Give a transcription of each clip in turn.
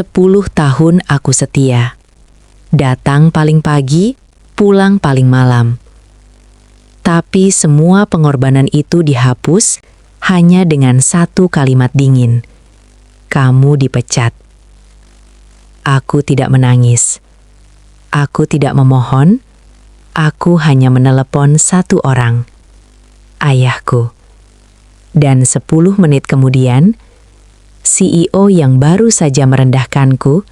10 tahun aku setia. Datang paling pagi, pulang paling malam. Tapi semua pengorbanan itu dihapus hanya dengan satu kalimat dingin. Kamu dipecat. Aku tidak menangis. Aku tidak memohon. Aku hanya menelepon satu orang. Ayahku. Dan 10 menit kemudian, CEO yang baru saja merendahkanku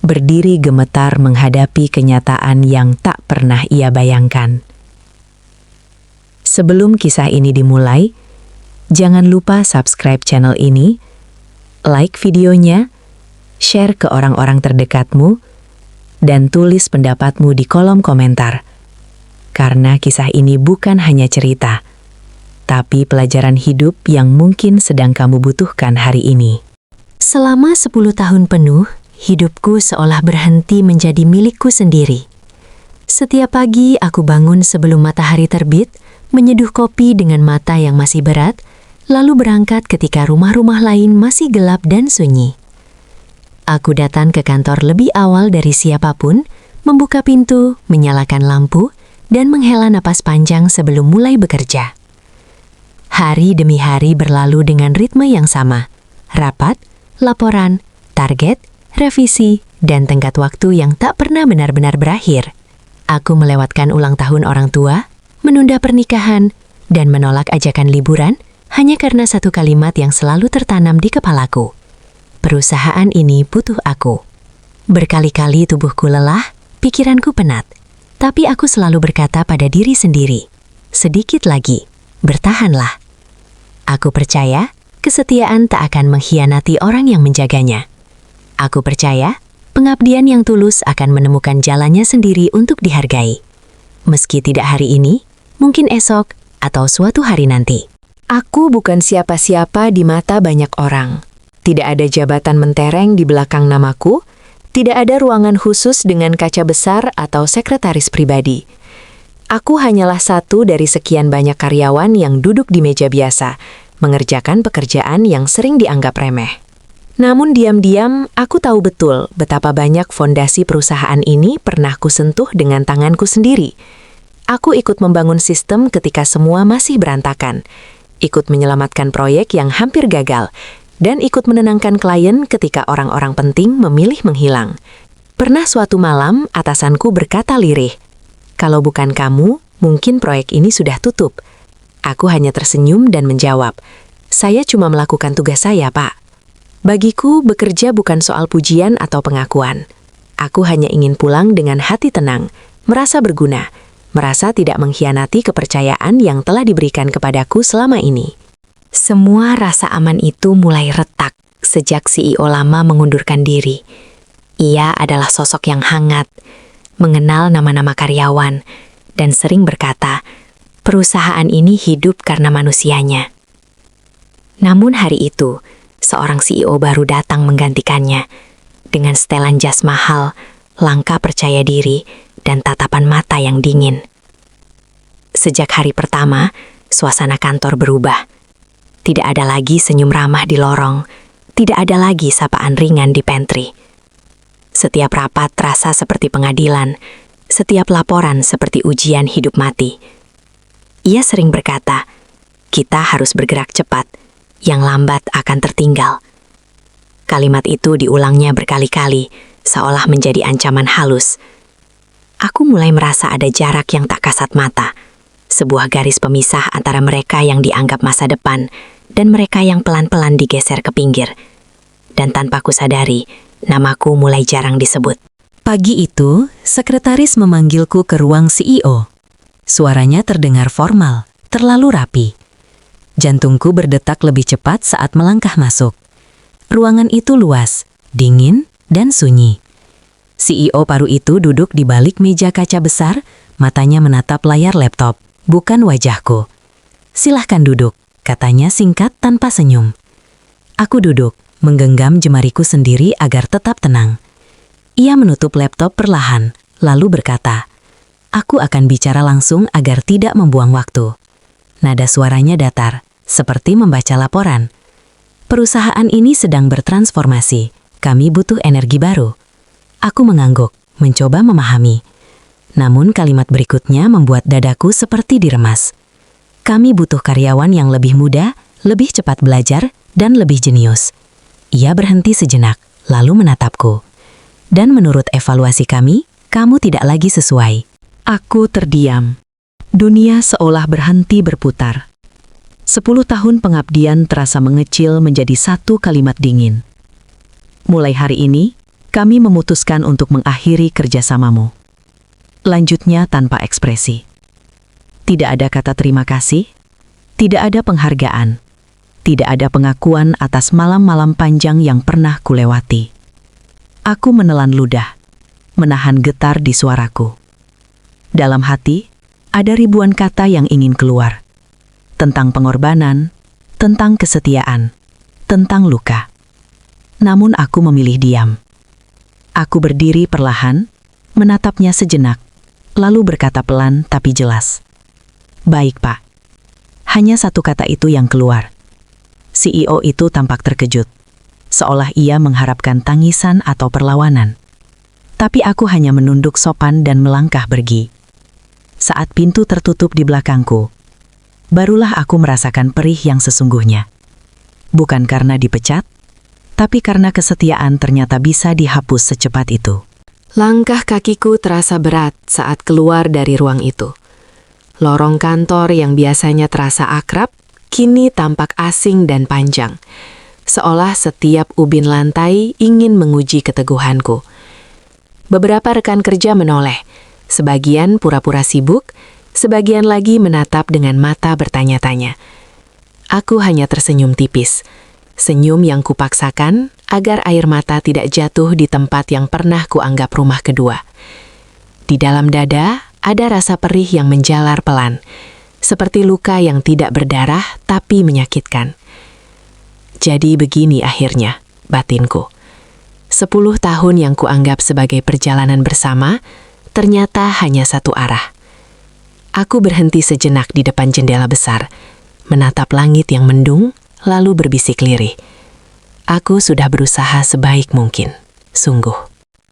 berdiri gemetar menghadapi kenyataan yang tak pernah ia bayangkan. Sebelum kisah ini dimulai, jangan lupa subscribe channel ini, like videonya, share ke orang-orang terdekatmu, dan tulis pendapatmu di kolom komentar. Karena kisah ini bukan hanya cerita, tapi pelajaran hidup yang mungkin sedang kamu butuhkan hari ini. Selama 10 tahun penuh, hidupku seolah berhenti menjadi milikku sendiri. Setiap pagi aku bangun sebelum matahari terbit, menyeduh kopi dengan mata yang masih berat, lalu berangkat ketika rumah-rumah lain masih gelap dan sunyi. Aku datang ke kantor lebih awal dari siapapun, membuka pintu, menyalakan lampu, dan menghela napas panjang sebelum mulai bekerja. Hari demi hari berlalu dengan ritme yang sama. Rapat, laporan, target, revisi, dan tenggat waktu yang tak pernah benar-benar berakhir. Aku melewatkan ulang tahun orang tua, menunda pernikahan, dan menolak ajakan liburan hanya karena satu kalimat yang selalu tertanam di kepalaku. Perusahaan ini butuh aku. Berkali-kali tubuhku lelah, pikiranku penat. Tapi aku selalu berkata pada diri sendiri, sedikit lagi, bertahanlah. Aku percaya, kesetiaan tak akan mengkhianati orang yang menjaganya. Aku percaya, pengabdian yang tulus akan menemukan jalannya sendiri untuk dihargai. Meski tidak hari ini, mungkin esok, atau suatu hari nanti. Aku bukan siapa-siapa di mata banyak orang. Tidak ada jabatan mentereng di belakang namaku, tidak ada ruangan khusus dengan kaca besar atau sekretaris pribadi. Aku hanyalah satu dari sekian banyak karyawan yang duduk di meja biasa, mengerjakan pekerjaan yang sering dianggap remeh. Namun diam-diam, aku tahu betul betapa banyak fondasi perusahaan ini pernah kusentuh dengan tanganku sendiri. Aku ikut membangun sistem ketika semua masih berantakan, ikut menyelamatkan proyek yang hampir gagal, dan ikut menenangkan klien ketika orang-orang penting memilih menghilang. Pernah suatu malam, atasanku berkata lirih, "Kalau bukan kamu, mungkin proyek ini sudah tutup." Aku hanya tersenyum dan menjawab, "Saya cuma melakukan tugas saya, Pak." Bagiku, bekerja bukan soal pujian atau pengakuan. Aku hanya ingin pulang dengan hati tenang, merasa berguna, merasa tidak mengkhianati kepercayaan yang telah diberikan kepadaku selama ini. Semua rasa aman itu mulai retak sejak CEO lama mengundurkan diri. Ia adalah sosok yang hangat, mengenal nama-nama karyawan, dan sering berkata, perusahaan ini hidup karena manusianya. Namun hari itu, seorang CEO baru datang menggantikannya, dengan setelan jas mahal, langkah percaya diri, dan tatapan mata yang dingin. Sejak hari pertama, suasana kantor berubah. Tidak ada lagi senyum ramah di lorong, tidak ada lagi sapaan ringan di pantry. Setiap rapat terasa seperti pengadilan, setiap laporan seperti ujian hidup mati. Ia sering berkata, kita harus bergerak cepat, yang lambat akan tertinggal. Kalimat itu diulangnya berkali-kali, seolah menjadi ancaman halus. Aku mulai merasa ada jarak yang tak kasat mata, sebuah garis pemisah antara mereka yang dianggap masa depan dan mereka yang pelan-pelan digeser ke pinggir. Dan tanpa kusadari, namaku mulai jarang disebut. Pagi itu, sekretaris memanggilku ke ruang CEO. Suaranya terdengar formal, terlalu rapi. Jantungku berdetak lebih cepat saat melangkah masuk. Ruangan itu luas, dingin, dan sunyi. CEO paruh itu duduk di balik meja kaca besar, matanya menatap layar laptop, bukan wajahku. "Silahkan duduk," katanya singkat tanpa senyum. Aku duduk, menggenggam jemariku sendiri agar tetap tenang. Ia menutup laptop perlahan, lalu berkata, "Aku akan bicara langsung agar tidak membuang waktu." Nada suaranya datar, seperti membaca laporan. Perusahaan ini sedang bertransformasi, Kami butuh energi baru. Aku mengangguk, mencoba memahami. Namun kalimat berikutnya membuat dadaku seperti diremas. Kami butuh karyawan yang lebih muda, lebih cepat belajar, dan lebih jenius. Ia berhenti sejenak, lalu menatapku. Dan menurut evaluasi kami, kamu tidak lagi sesuai. Aku terdiam. Dunia seolah berhenti berputar. 10 tahun pengabdian terasa mengecil menjadi satu kalimat dingin. Mulai hari ini, kami memutuskan untuk mengakhiri kerjasamamu. Lanjutnya tanpa ekspresi. Tidak ada kata terima kasih, tidak ada penghargaan, tidak ada pengakuan atas malam-malam panjang yang pernah kulewati. Aku menelan ludah, menahan getar di suaraku. Dalam hati, ada ribuan kata yang ingin keluar. Tentang pengorbanan, tentang kesetiaan, tentang luka. Namun aku memilih diam. Aku berdiri perlahan, menatapnya sejenak, lalu berkata pelan tapi jelas. Baik, Pak. Hanya satu kata itu yang keluar. CEO itu tampak terkejut, seolah ia mengharapkan tangisan atau perlawanan. Tapi aku hanya menunduk sopan dan melangkah pergi. Saat pintu tertutup di belakangku, barulah aku merasakan perih yang sesungguhnya. Bukan karena dipecat, tapi karena kesetiaan ternyata bisa dihapus secepat itu. Langkah kakiku terasa berat saat keluar dari ruang itu. Lorong kantor yang biasanya terasa akrab, kini tampak asing dan panjang. Seolah setiap ubin lantai ingin menguji keteguhanku. Beberapa rekan kerja menoleh. Sebagian pura-pura sibuk, sebagian lagi menatap dengan mata bertanya-tanya. Aku hanya tersenyum tipis. Senyum yang kupaksakan agar air mata tidak jatuh di tempat yang pernah kuanggap rumah kedua. Di dalam dada ada rasa perih yang menjalar pelan, seperti luka yang tidak berdarah tapi menyakitkan. Jadi begini akhirnya, batinku. 10 tahun yang kuanggap sebagai perjalanan bersama, ternyata hanya satu arah. Aku berhenti sejenak di depan jendela besar, menatap langit yang mendung, lalu berbisik lirih. Aku sudah berusaha sebaik mungkin, sungguh.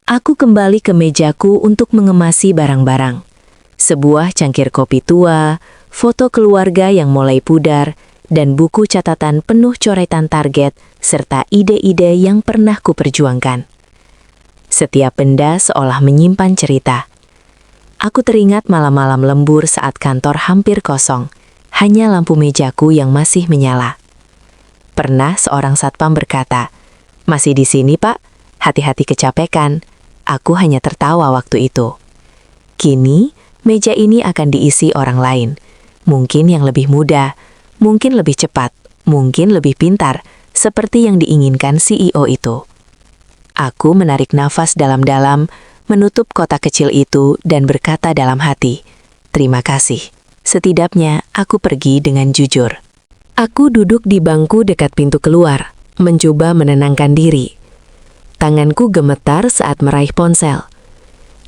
Aku kembali ke mejaku untuk mengemasi barang-barang. Sebuah cangkir kopi tua, foto keluarga yang mulai pudar, dan buku catatan penuh coretan target serta ide-ide yang pernah kuperjuangkan. Setiap benda seolah menyimpan cerita. Aku teringat malam-malam lembur saat kantor hampir kosong, hanya lampu mejaku yang masih menyala. Pernah seorang satpam berkata, "Masih di sini, Pak? Hati-hati kecapekan." Aku hanya tertawa waktu itu. Kini, meja ini akan diisi orang lain. Mungkin yang lebih muda, mungkin lebih cepat, mungkin lebih pintar, seperti yang diinginkan CEO itu. Aku menarik nafas dalam-dalam, menutup kotak kecil itu dan berkata dalam hati, "Terima kasih. Setidaknya aku pergi dengan jujur." Aku duduk di bangku dekat pintu keluar, mencoba menenangkan diri. Tanganku gemetar saat meraih ponsel.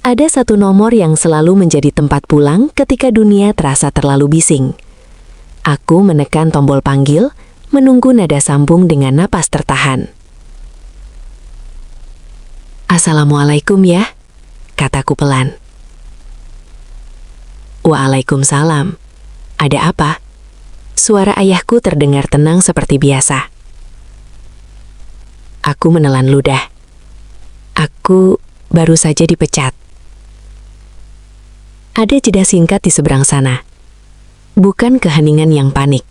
Ada satu nomor yang selalu menjadi tempat pulang ketika dunia terasa terlalu bising. Aku menekan tombol panggil, menunggu nada sambung dengan napas tertahan. "Assalamualaikum ya," kataku pelan. "Waalaikumsalam. Ada apa?" Suara ayahku terdengar tenang seperti biasa. Aku menelan ludah. Aku baru saja dipecat. Ada jeda singkat di seberang sana. Bukan keheningan yang panik,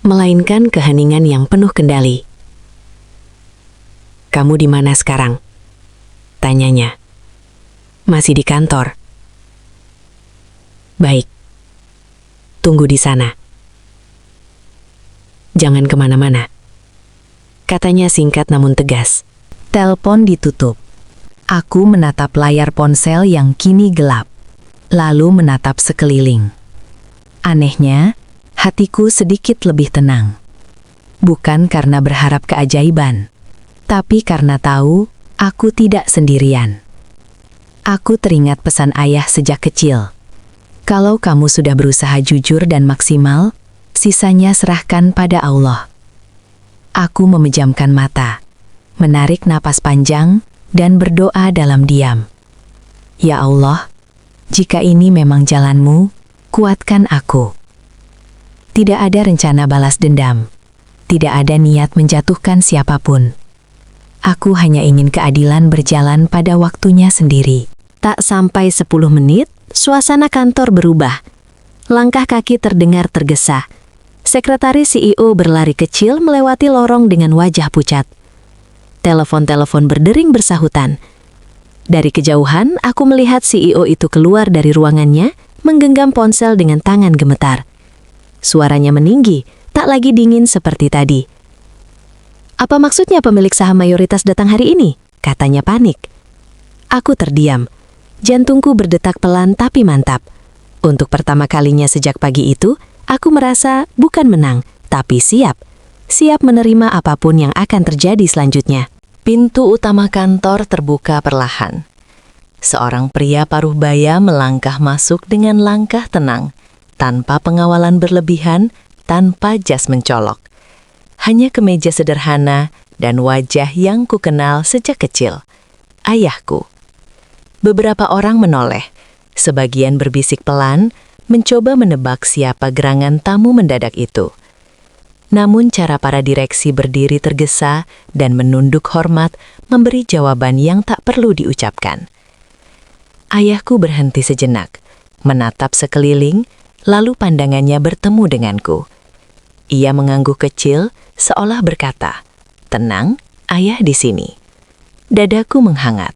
melainkan keheningan yang penuh kendali. "Kamu di mana sekarang?" tanyanya. "Masih di kantor." "Baik. Tunggu di sana. Jangan kemana-mana," katanya singkat namun tegas. Telepon ditutup. Aku menatap layar ponsel yang kini gelap, lalu menatap sekeliling. Anehnya, hatiku sedikit lebih tenang. Bukan karena berharap keajaiban, tapi karena tahu aku tidak sendirian. Aku teringat pesan ayah sejak kecil. Kalau kamu sudah berusaha jujur dan maksimal, sisanya serahkan pada Allah. Aku memejamkan mata. menarik napas panjang, dan berdoa dalam diam. Ya Allah, jika ini memang jalan-Mu, kuatkan aku. Tidak ada rencana balas dendam. Tidak ada niat menjatuhkan siapapun. Aku hanya ingin keadilan berjalan pada waktunya sendiri. Tak sampai 10 menit, suasana kantor berubah. Langkah kaki terdengar tergesa. Sekretaris CEO berlari kecil melewati lorong dengan wajah pucat. Telepon-telepon berdering bersahutan. Dari kejauhan, aku melihat CEO itu keluar dari ruangannya, menggenggam ponsel dengan tangan gemetar. Suaranya meninggi, tak lagi dingin seperti tadi. "Apa maksudnya pemilik saham mayoritas datang hari ini?" katanya panik. Aku terdiam. Jantungku berdetak pelan tapi mantap. Untuk pertama kalinya sejak pagi itu, aku merasa bukan menang, tapi siap. Siap menerima apapun yang akan terjadi selanjutnya. Pintu utama kantor terbuka perlahan. Seorang pria paruh baya melangkah masuk dengan langkah tenang, tanpa pengawalan berlebihan, tanpa jas mencolok. Hanya kemeja sederhana dan wajah yang kukenal sejak kecil. Ayahku. Beberapa orang menoleh, sebagian berbisik pelan, mencoba menebak siapa gerangan tamu mendadak itu. Namun cara para direksi berdiri tergesa dan menunduk hormat memberi jawaban yang tak perlu diucapkan. Ayahku berhenti sejenak, menatap sekeliling, lalu pandangannya bertemu denganku. Ia mengangguk kecil, seolah berkata, "Tenang, ayah di sini." Dadaku menghangat,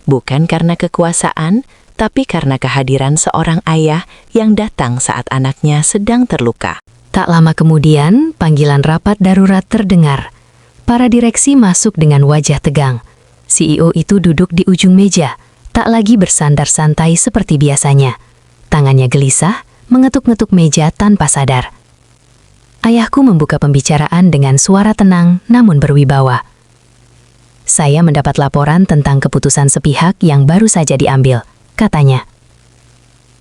bukan karena kekuasaan, tapi karena kehadiran seorang ayah yang datang saat anaknya sedang terluka. Tak lama kemudian, panggilan rapat darurat terdengar. Para direksi masuk dengan wajah tegang. CEO itu duduk di ujung meja, tak lagi bersandar santai seperti biasanya. Tangannya gelisah, mengetuk-ngetuk meja tanpa sadar. Ayahku membuka pembicaraan dengan suara tenang namun berwibawa. "Saya mendapat laporan tentang keputusan sepihak yang baru saja diambil," katanya.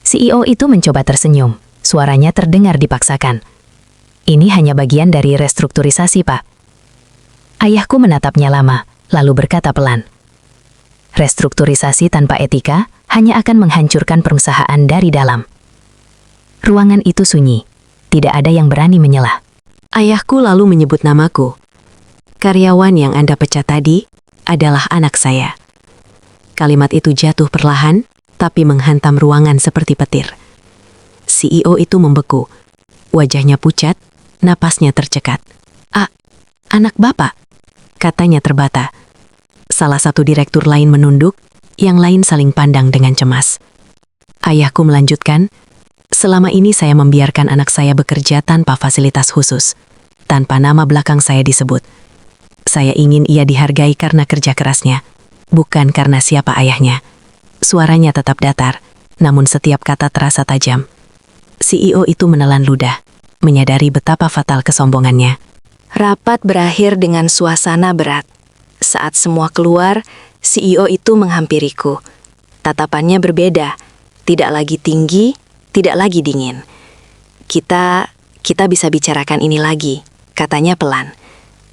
CEO itu mencoba tersenyum, suaranya terdengar dipaksakan. "Ini hanya bagian dari restrukturisasi, Pak." Ayahku menatapnya lama, lalu berkata pelan, "Restrukturisasi tanpa etika hanya akan menghancurkan perusahaan dari dalam." Ruangan itu sunyi, tidak ada yang berani menyelah. Ayahku lalu menyebut namaku. "Karyawan yang Anda pecat tadi adalah anak saya." Kalimat itu jatuh perlahan, tapi menghantam ruangan seperti petir. CEO itu membeku. Wajahnya pucat, napasnya tercekat. Anak Bapak," katanya terbata. Salah satu direktur lain menunduk, yang lain saling pandang dengan cemas. Ayahku melanjutkan, "Selama ini saya membiarkan anak saya bekerja tanpa fasilitas khusus, tanpa nama belakang saya disebut. Saya ingin ia dihargai karena kerja kerasnya, bukan karena siapa ayahnya." Suaranya tetap datar, namun setiap kata terasa tajam. CEO itu menelan ludah, menyadari betapa fatal kesombongannya. Rapat berakhir dengan suasana berat. Saat semua keluar, CEO itu menghampiriku. Tatapannya berbeda, tidak lagi tinggi, tidak lagi dingin. Kita bisa bicarakan ini lagi," katanya pelan.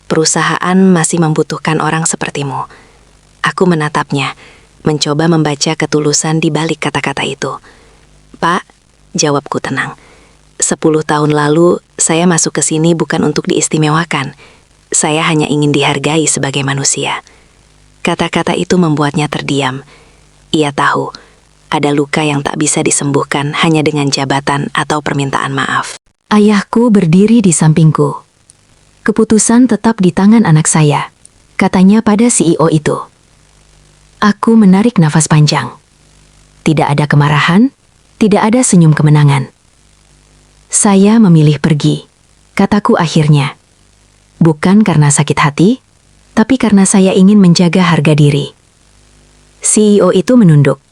"Perusahaan masih membutuhkan orang sepertimu." Aku menatapnya, mencoba membaca ketulusan di balik kata-kata itu. "Pak," jawabku tenang, 10 tahun lalu saya masuk ke sini bukan untuk diistimewakan. Saya hanya ingin dihargai sebagai manusia." Kata-kata itu membuatnya terdiam. Ia tahu, ada luka yang tak bisa disembuhkan hanya dengan jabatan atau permintaan maaf. Ayahku berdiri di sampingku. "Keputusan tetap di tangan anak saya," katanya pada CEO itu. Aku menarik nafas panjang. Tidak ada kemarahan, tidak ada senyum kemenangan. "Saya memilih pergi," kataku akhirnya. "Bukan karena sakit hati, tapi karena saya ingin menjaga harga diri." CEO itu menunduk,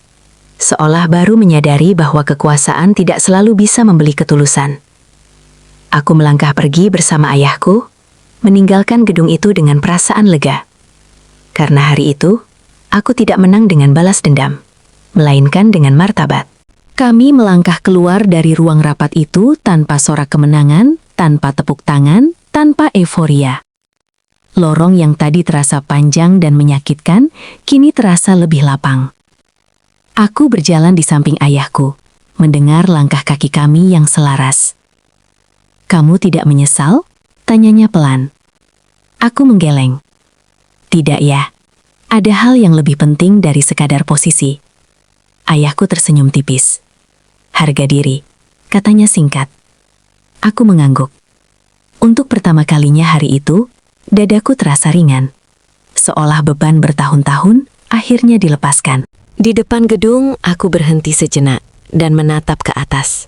seolah baru menyadari bahwa kekuasaan tidak selalu bisa membeli ketulusan. Aku melangkah pergi bersama ayahku, meninggalkan gedung itu dengan perasaan lega. Karena hari itu, aku tidak menang dengan balas dendam, melainkan dengan martabat. Kami melangkah keluar dari ruang rapat itu tanpa sorak kemenangan, tanpa tepuk tangan, tanpa euforia. Lorong yang tadi terasa panjang dan menyakitkan, kini terasa lebih lapang. Aku berjalan di samping ayahku, mendengar langkah kaki kami yang selaras. "Kamu tidak menyesal?" tanyanya pelan. Aku menggeleng. "Tidak ya, ada hal yang lebih penting dari sekadar posisi." Ayahku tersenyum tipis. "Harga diri," katanya singkat. Aku mengangguk. Untuk pertama kalinya hari itu, dadaku terasa ringan. Seolah beban bertahun-tahun akhirnya dilepaskan. Di depan gedung, aku berhenti sejenak dan menatap ke atas.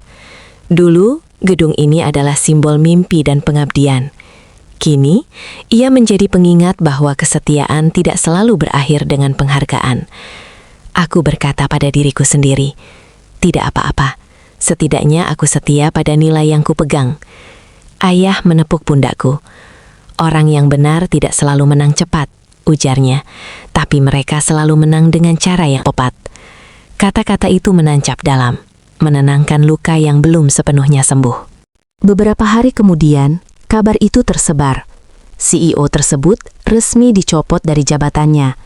Dulu, gedung ini adalah simbol mimpi dan pengabdian. Kini, ia menjadi pengingat bahwa kesetiaan tidak selalu berakhir dengan penghargaan. Aku berkata pada diriku sendiri, tidak apa-apa, setidaknya aku setia pada nilai yang kupegang. Ayah menepuk pundakku. "Orang yang benar tidak selalu menang cepat," ujarnya, "tapi mereka selalu menang dengan cara yang tepat." Kata-kata itu menancap dalam, menenangkan luka yang belum sepenuhnya sembuh. Beberapa hari kemudian, kabar itu tersebar. CEO tersebut resmi dicopot dari jabatannya.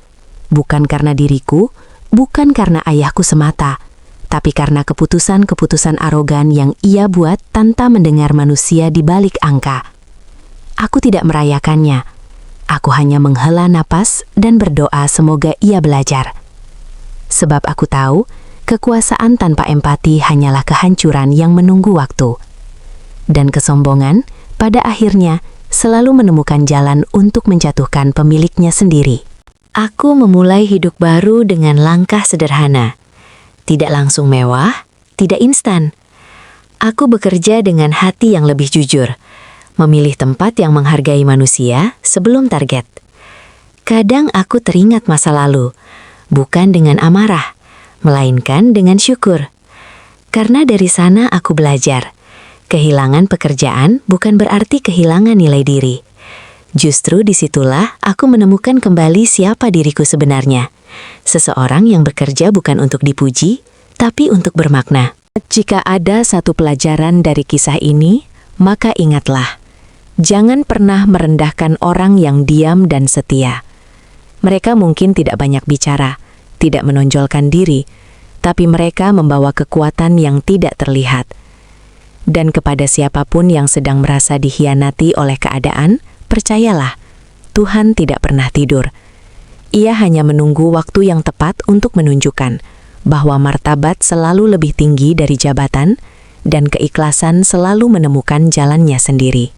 Bukan karena diriku, bukan karena ayahku semata, tapi karena keputusan-keputusan arogan yang ia buat tanpa mendengar manusia di balik angka. Aku tidak merayakannya. Aku hanya menghela napas dan berdoa semoga ia belajar. Sebab aku tahu, kekuasaan tanpa empati hanyalah kehancuran yang menunggu waktu. Dan kesombongan, pada akhirnya, selalu menemukan jalan untuk menjatuhkan pemiliknya sendiri. Aku memulai hidup baru dengan langkah sederhana. Tidak langsung mewah, tidak instan. Aku bekerja dengan hati yang lebih jujur, memilih tempat yang menghargai manusia sebelum target. Kadang aku teringat masa lalu, bukan dengan amarah, melainkan dengan syukur. Karena dari sana aku belajar, kehilangan pekerjaan bukan berarti kehilangan nilai diri. Justru disitulah aku menemukan kembali siapa diriku sebenarnya. Seseorang yang bekerja bukan untuk dipuji, tapi untuk bermakna. Jika ada satu pelajaran dari kisah ini, maka ingatlah, jangan pernah merendahkan orang yang diam dan setia. Mereka mungkin tidak banyak bicara, tidak menonjolkan diri, tapi mereka membawa kekuatan yang tidak terlihat. Dan kepada siapapun yang sedang merasa dikhianati oleh keadaan, percayalah, Tuhan tidak pernah tidur. Ia hanya menunggu waktu yang tepat untuk menunjukkan bahwa martabat selalu lebih tinggi dari jabatan dan keikhlasan selalu menemukan jalannya sendiri.